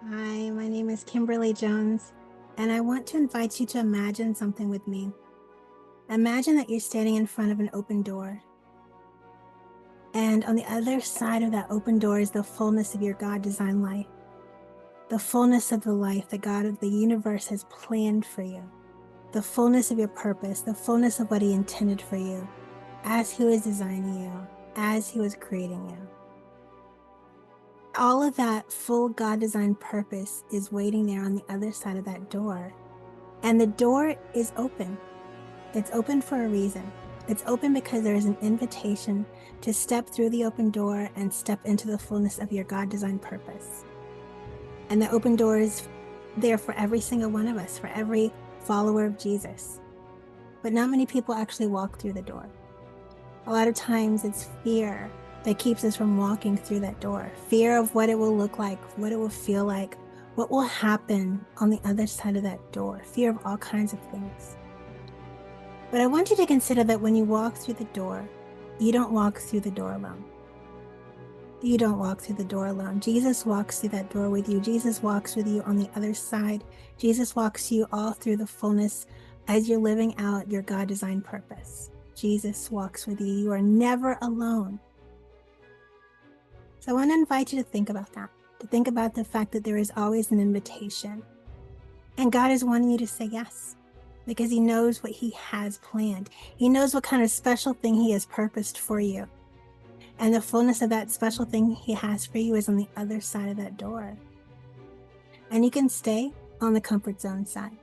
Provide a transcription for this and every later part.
Hi, my name is Kimberly Jones, and I want to invite you to imagine something with me. Imagine that you're standing in front of an open door, and on the other side of that open door is the fullness of your God-designed life, the fullness of the life that God of the universe has planned for you, the fullness of your purpose, the fullness of what He intended for you, as He was designing you, as He was creating you. All of that full God-designed purpose is waiting there on the other side of that door. And the door is open. It's open for a reason. It's open because there is an invitation to step through the open door and step into the fullness of your God-designed purpose. And the open door is there for every single one of us, for every follower of Jesus. But not many people actually walk through the door. A lot of times it's fear that keeps us from walking through that door. Fear of what it will look like, what it will feel like, what will happen on the other side of that door. Fear of all kinds of things. But I want you to consider that when you walk through the door, you don't walk through the door alone. You don't walk through the door alone. Jesus walks through that door with you. Jesus walks with you on the other side. Jesus walks you all through the fullness as you're living out your God-designed purpose. Jesus walks with you. You are never alone. So I want to invite you to think about that, to think about the fact that there is always an invitation. And God is wanting you to say yes, because He knows what He has planned. He knows what kind of special thing He has purposed for you. And the fullness of that special thing He has for you is on the other side of that door. And you can stay on the comfort zone side.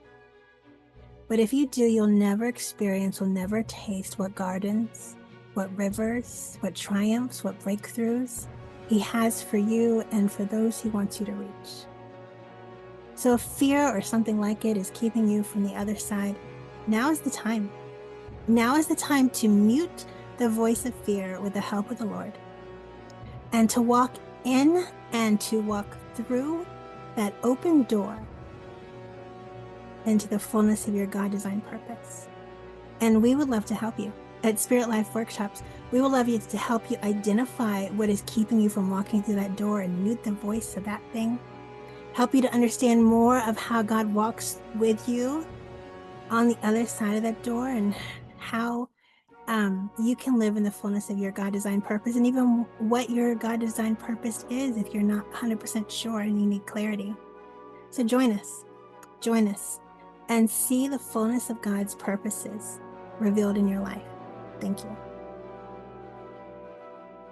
But if you do, you'll never experience, will never taste what gardens, what rivers, what triumphs, what breakthroughs He has for you and for those He wants you to reach. So if fear or something like it is keeping you from the other side, now is the time. Now is the time to mute the voice of fear with the help of the Lord, and to walk in and to walk through that open door into the fullness of your God-designed purpose. And we would love to help you. At Spirit Life Workshops, we will love you to help you identify what is keeping you from walking through that door and mute the voice of that thing. Help you to understand more of how God walks with you on the other side of that door, and how you can live in the fullness of your God-designed purpose, and even what your God-designed purpose is if you're not 100% sure and you need clarity. So join us, and see the fullness of God's purposes revealed in your life. Thank you.